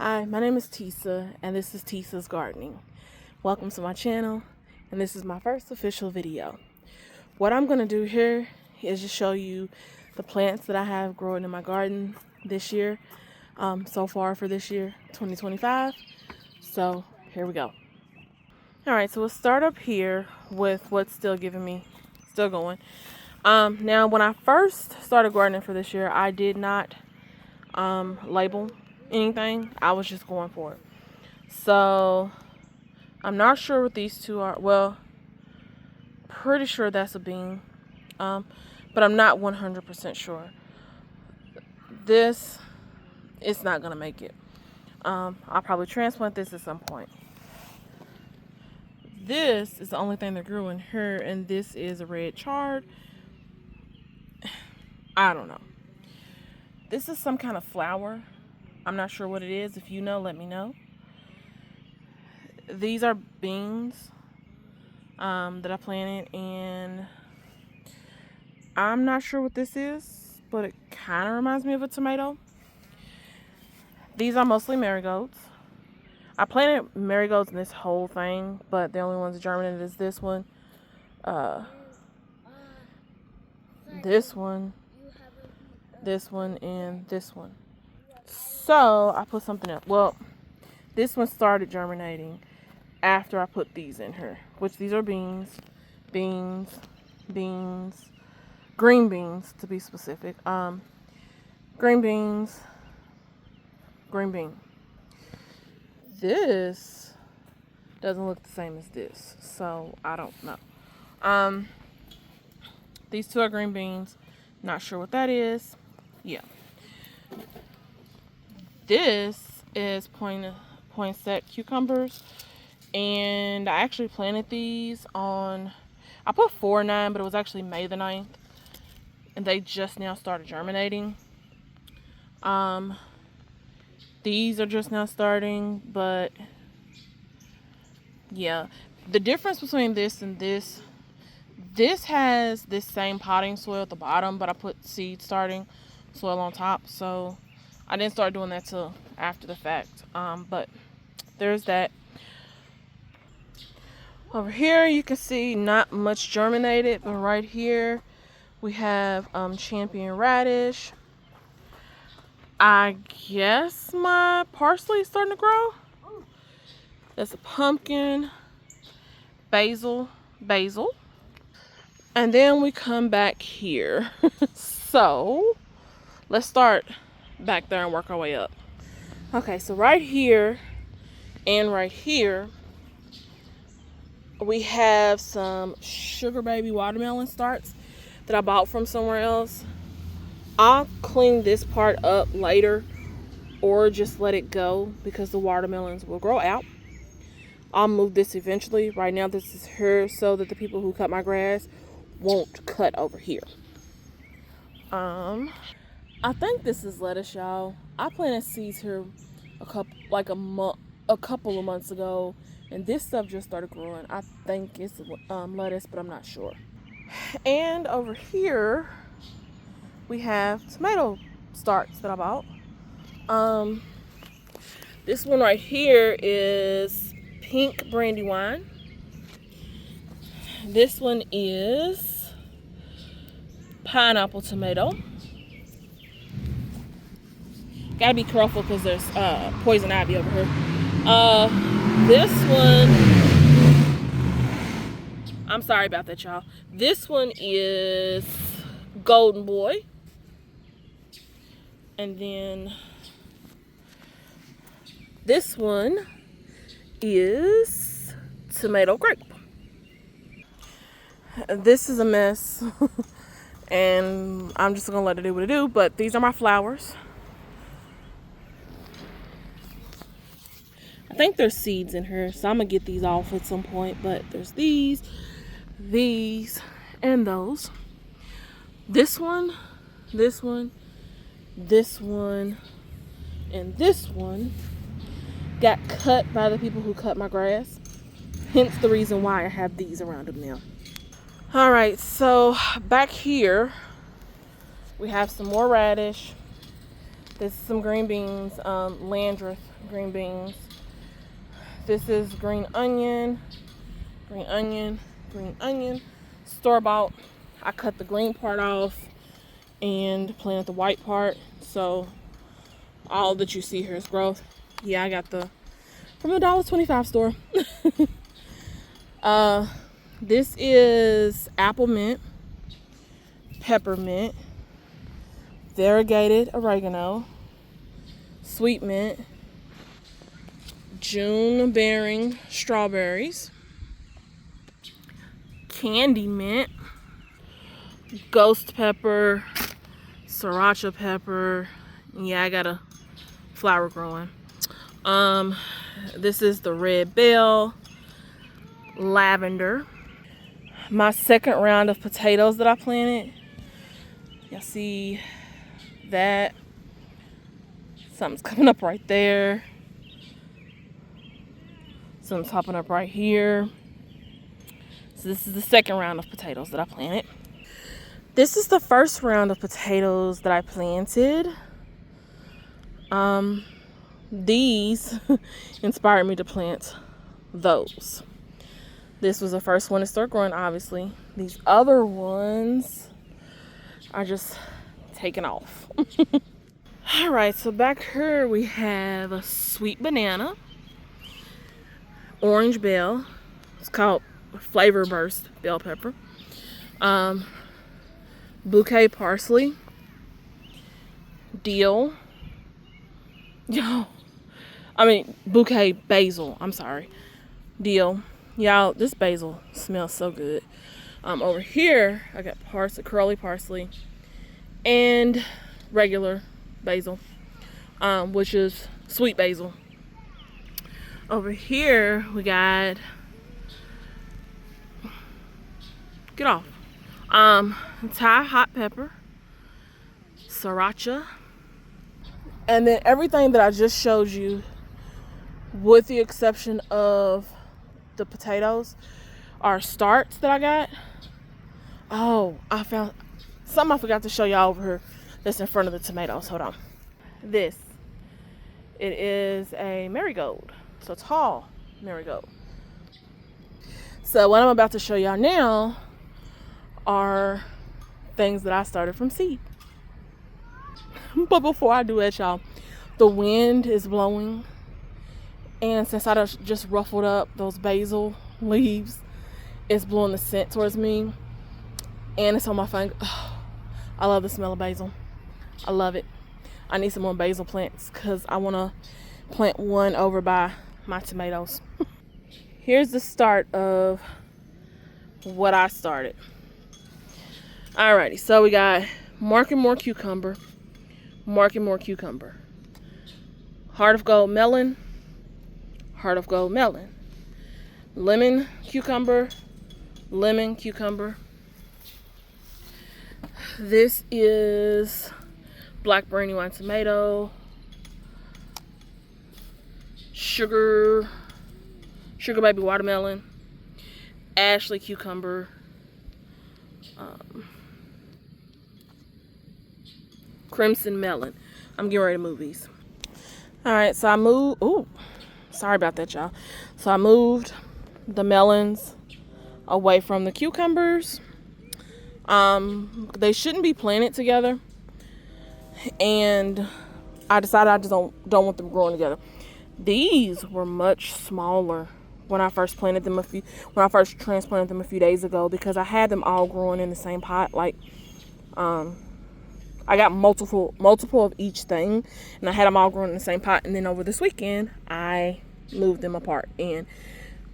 Hi, my name is Tisa, and this is Tisa's Gardening. Welcome to my channel, and this is my first official video. What I'm going to do here is just show you the plants that I have growing in my garden this year, so far for this year, 2025. So here we go. Alright, so we'll start up here with what's still going. Now when I first started gardening for this year, I did not label anything. I was just going for it. So I'm not sure what these two are. Well, pretty sure that's a bean, but I'm not 100% sure. This is not gonna make it. I'll probably transplant this at some point. This is the only thing that grew in here, and this is a red chard. I don't know. This is some kind of flower. I'm not sure what it is. If you know, let me know. These are beans that I planted, and I'm not sure what this is, but it kind of reminds me of a tomato. These are mostly marigolds. I planted marigolds in this whole thing, but the only ones that germinated is this one, this one, and this one. So I put something else. Well, this one started germinating after I put these in here, which these are beans, green beans to be specific. Green beans, green bean. This doesn't look the same as this, so I don't know. These two are green beans. Not sure what that is. Yeah. This is poinsett cucumbers, and I actually planted these on, I put 4/9, but it was actually May the 9th, and they just now started germinating. These are just now starting, but yeah, the difference between this and this has this same potting soil at the bottom, but I put seed starting soil on top, so I didn't start doing that till after the fact. But there's that. Over here you can see not much germinated, but right here we have champion radish. I guess my parsley is starting to grow. That's a pumpkin, basil, and then we come back here. So let's start back there and work our way up. Okay, so right here and right here we have some sugar baby watermelon starts that I bought from somewhere else. I'll clean this part up later or just let it go because the watermelons will grow out. I'll move this eventually. Right now this is here so that the people who cut my grass won't cut over here. I think this is lettuce, y'all. I planted seeds here a couple of months ago, and this stuff just started growing. I think it's lettuce, but I'm not sure. And over here we have tomato starts that I bought. This one right here is pink brandywine. This one is pineapple tomato. Gotta be careful because there's poison ivy over here. This one, I'm sorry about that, y'all. This one is golden boy. And then this one is tomato grape. This is a mess. And I'm just gonna let it do what it do, but these are my flowers. I think there's seeds in here, so I'm gonna get these off at some point, but there's these, and those. This one, this one, and this one got cut by the people who cut my grass. Hence the reason why I have these around them now. Alright, so back here we have some more radish This is some green beans, Landreth green beans. This is green onion, green onion, green onion. Store-bought. I cut the green part off and planted the white part. So all that you see here is growth. Yeah, I got the from the $1.25 store. This is apple mint, peppermint, variegated oregano, sweet mint, June bearing strawberries, candy mint, ghost pepper, sriracha pepper. Yeah, I got a flower growing. This is the red bell, lavender. My second round of potatoes that I planted. Y'all see that? Something's coming up right there. Something's hopping up right here. So this is the second round of potatoes that I planted. This is the first round of potatoes that I planted. These inspired me to plant those. This was the first one to start growing, obviously. These other ones are just taking off. All right, so back here we have a sweet banana, orange bell. It's called Flavor Burst bell pepper. Bouquet parsley, dill. Bouquet basil. I'm sorry, dill. Y'all, this basil smells so good. Over here, I got curly parsley and regular basil, which is sweet basil. Over here, we got, Thai hot pepper, sriracha, and then everything that I just showed you, with the exception of the potatoes, are starts that I got. Oh, I found something I forgot to show y'all over here that's in front of the tomatoes. Hold on. It is a marigold. So tall marigold. So what I'm about to show y'all now are things that I started from seed. But before I do that, y'all, the wind is blowing. And since I just ruffled up those basil leaves, it's blowing the scent towards me. And it's on my finger. Oh, I love the smell of basil. I love it. I need some more basil plants because I want to plant one over by my tomatoes. Here's the start of what I started. Alrighty, so we got Mark and More cucumber, Mark and More cucumber, Heart of Gold melon, Heart of Gold melon, lemon cucumber, lemon cucumber. This is black brandywine tomato, sugar baby watermelon, Ashley cucumber, crimson melon. I'm getting ready to move these. All right, so I moved. Oh, sorry about that, y'all. So I moved the melons away from the cucumbers. They shouldn't be planted together, and I decided I just don't want them growing together. These were much smaller when I first planted them when I first transplanted them a few days ago, because I had them all growing in the same pot. Like, I got multiple of each thing, and I had them all growing in the same pot. And then over this weekend, I moved them apart, and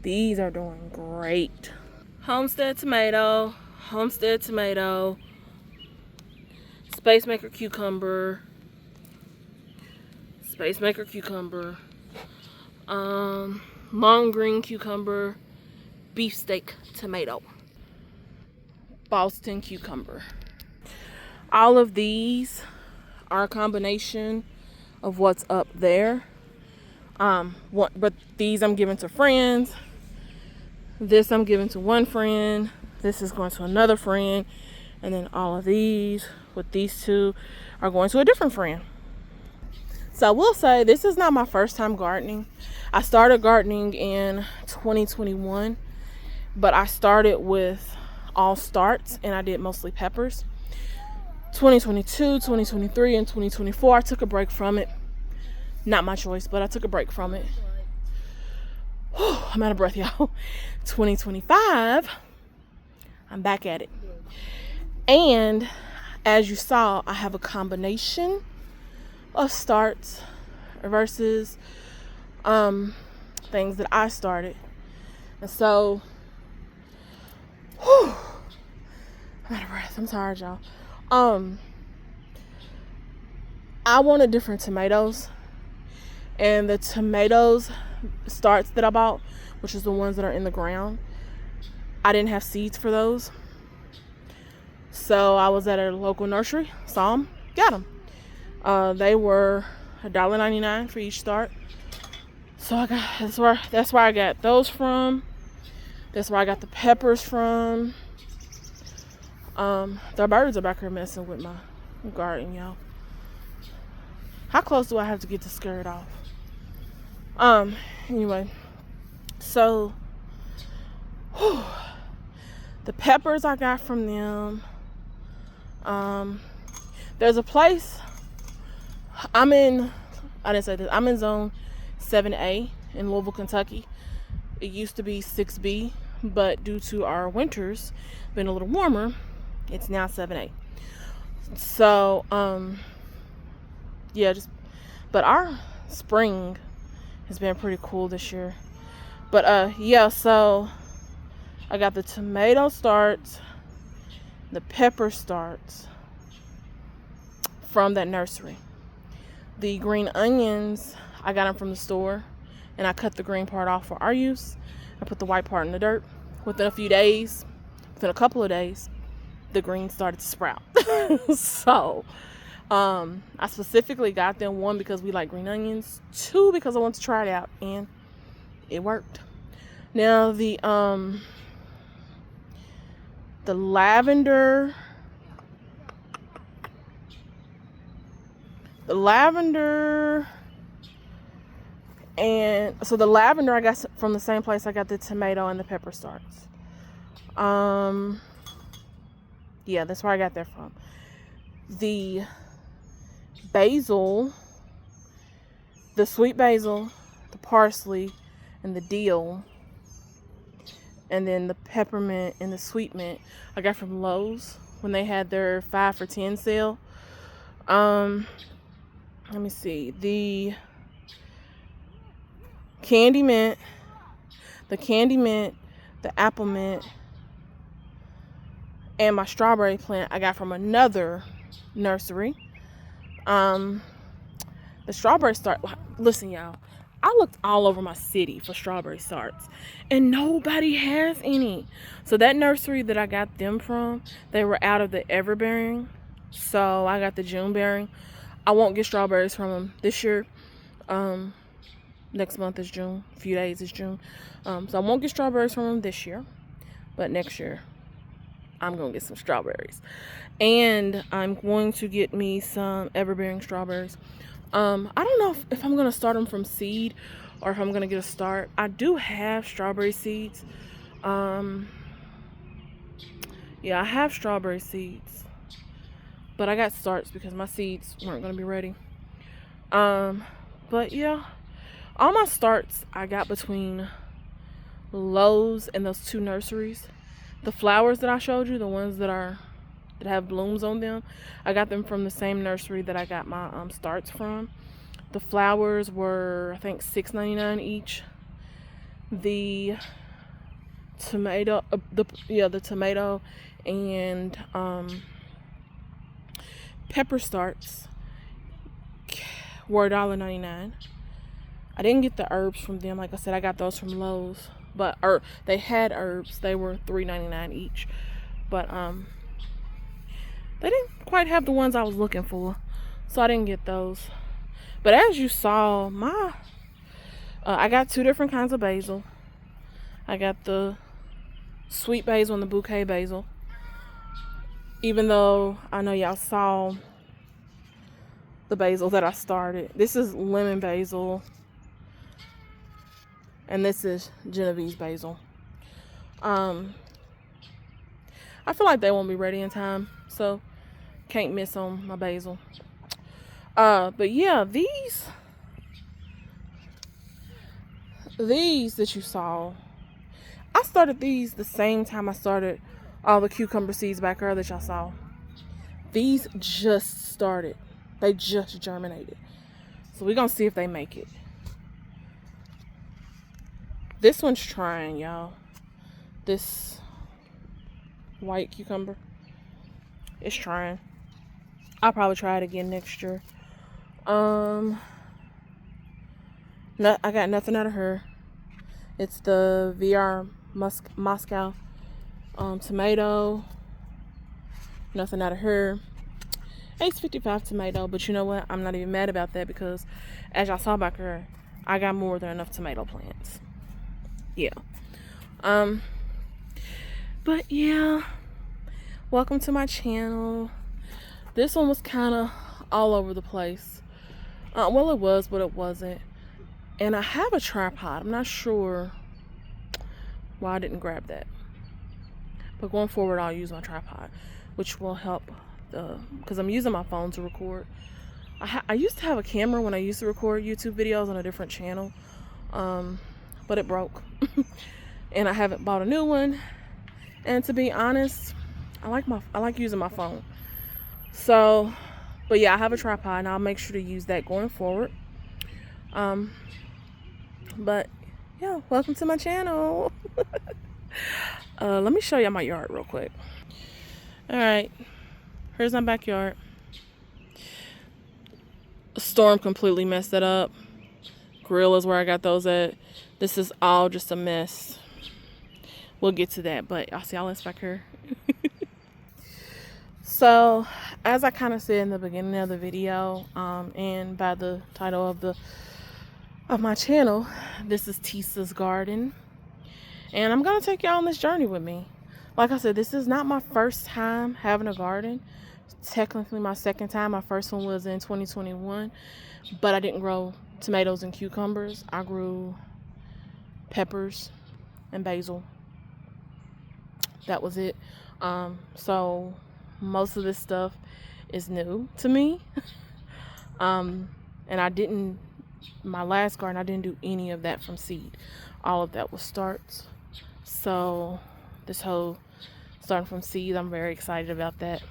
these are doing great. Homestead tomato, Space Maker cucumber, long green cucumber, beefsteak tomato, Boston cucumber. All of these are a combination of what's up there. But these I'm giving to friends. This I'm giving to one friend. This is going to another friend. And then all of these with these two are going to a different friend. So I will say this is not my first time gardening. I started gardening in 2021, but I started with all starts and I did mostly peppers. 2022, 2023, and 2024, I took a break from it. Not my choice, but I took a break from it. Whew, I'm out of breath, y'all. 2025, I'm back at it. And as you saw, I have a combination of starts versus things that I started. And so, whew, I'm out of breath. I'm tired, y'all. I wanted different tomatoes, and the tomatoes starts that I bought, which is the ones that are in the ground, I didn't have seeds for those. So I was at a local nursery, saw them, got them. They were $1.99 for each start. So I got that's where I got those from. That's where I got the peppers from. The birds are back here messing with my garden, y'all. How close do I have to get to scare it off? Anyway, so the peppers I got from them. There's a place I'm in zone 7A in Louisville, Kentucky. It used to be 6B, but due to our winters being a little warmer, it's now 7A. So, but our spring has been pretty cool this year. But, so I got the tomato starts, the pepper starts from that nursery. The green onions, I got them from the store, and I cut the green part off for our use. I put the white part in the dirt. Within a couple of days, the green started to sprout. So, I specifically got them, 1, because we like green onions, 2, because I wanted to try it out, and it worked. Now, the lavender and so the lavender I got from the same place I got the tomato and the pepper starts. Yeah, that's where I got that from. The basil, the sweet basil, the parsley, and the dill, and then the peppermint and the sweet mint I got from Lowe's when they had their 5 for $10 sale. Let me see. The candy mint, the apple mint, and my strawberry plant I got from another nursery. The strawberry start. Listen, y'all. I looked all over my city for strawberry starts, and nobody has any. So that nursery that I got them from, they were out of the everbearing. So I got the June bearing. I won't get strawberries from them this year. Next month is June. A few days is June. So I won't get strawberries from them this year. But next year, I'm going to get some strawberries. And I'm going to get me some everbearing strawberries. I don't know if I'm going to start them from seed or if I'm going to get a start. I do have strawberry seeds. Yeah, I have strawberry seeds. But I got starts because my seeds weren't going to be ready. But yeah, all my starts I got between Lowe's and those 2 nurseries. The flowers that I showed you, the ones that have blooms on them, I got them from the same nursery that I got my starts from. The flowers were, I think, $6.99 each. The tomato, the tomato and pepper starts were $1.99. I didn't get the herbs from them. Like I said, I got those from Lowe's. But they had herbs. They were $3.99 each. But they didn't quite have the ones I was looking for, so I didn't get those. But as you saw, I got 2 different kinds of basil. I got the sweet basil and the bouquet basil. Even though I know y'all saw the basil that I started. This is lemon basil, and this is Genovese basil. I feel like they won't be ready in time, so can't miss on my basil. But yeah, these that you saw, I started these the same time I started all the cucumber seeds back there that y'all saw. These just started. They just germinated. So we're gonna see if they make it. This one's trying, y'all. This white cucumber is trying. I'll probably try it again next year. I got nothing out of her. It's the VR Moscow tomato. Nothing out of her. $8.55 tomato, but you know what? I'm not even mad about that because, as y'all saw back here, I got more than enough tomato plants. Yeah. But yeah, welcome to my channel. This one was kind of all over the place. Well, it was, but it wasn't. And I have a tripod. I'm not sure why I didn't grab that. But going forward, I'll use my tripod, which will help because I'm using my phone to record. I used to have a camera when I used to record YouTube videos on a different channel, but it broke. And I haven't bought a new one. And to be honest, I like using my phone. So, but yeah, I have a tripod and I'll make sure to use that going forward. But yeah, welcome to my channel. Let me show you my yard real quick. All right, here's my backyard. A storm completely messed it up. Grill is where I got those at. This is all just a mess. We'll get to that, but I'll see y'all back here. So, as I kind of said in the beginning of the video, and by the title of my channel, this is Tisa's garden, and I'm gonna take y'all on this journey with me. Like I said, this is not my first time having a garden. Technically my second time. My first one was in 2021, but I didn't grow tomatoes and cucumbers. I grew peppers and basil. That was it. So most of this stuff is new to me. And my last garden, I didn't do any of that from seed. All of that was starts. So this whole starting from seed, I'm very excited about that.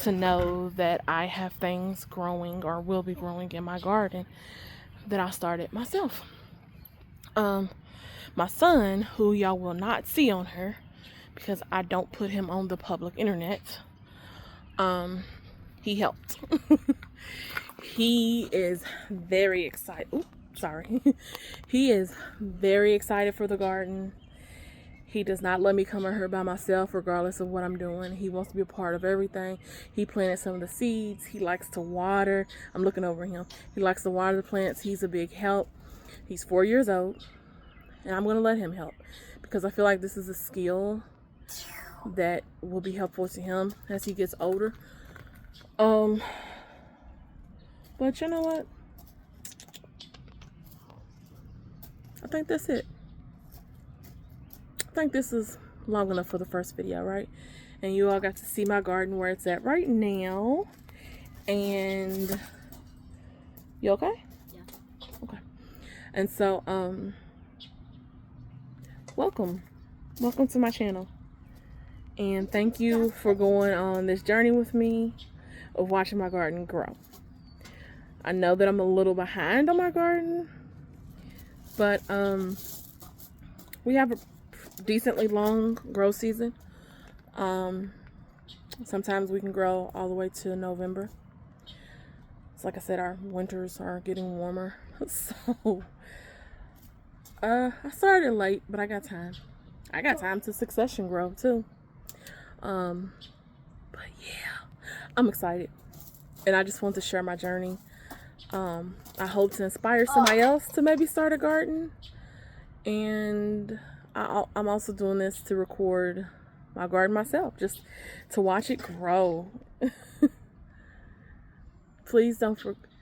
To know that I have things growing or will be growing in my garden that I started myself. My son, who y'all will not see on her because I don't put him on the public internet, he helped. He is very excited. Oops, sorry. He is very excited for the garden. He does not let me come in here by myself regardless of what I'm doing. He wants to be a part of everything. He planted some of the seeds. He likes to water. I'm looking over him. He likes to water the plants. He's a big help. He's 4 years old, and I'm going to let him help because I feel like this is a skill that will be helpful to him as he gets older. But you know what? I think that's it. I think this is long enough for the first video, right? And you all got to see my garden where it's at right now. And you okay? Yeah. Okay. And so, welcome to my channel. And thank you for going on this journey with me of watching my garden grow. I know that I'm a little behind on my garden, but we have a decently long grow season. Sometimes we can grow all the way to November. So like I said, our winters are getting warmer. So I started late, but I got time. I got time to succession grow too. But yeah, I'm excited, and I just want to share my journey. I hope to inspire somebody else to maybe start a garden, and I'm also doing this to record my garden myself, just to watch it grow. please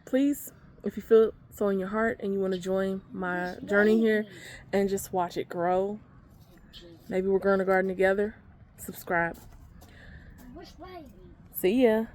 please, if you feel so in your heart and you want to join my journey here and just watch it grow, maybe we're growing a garden together, subscribe. See ya.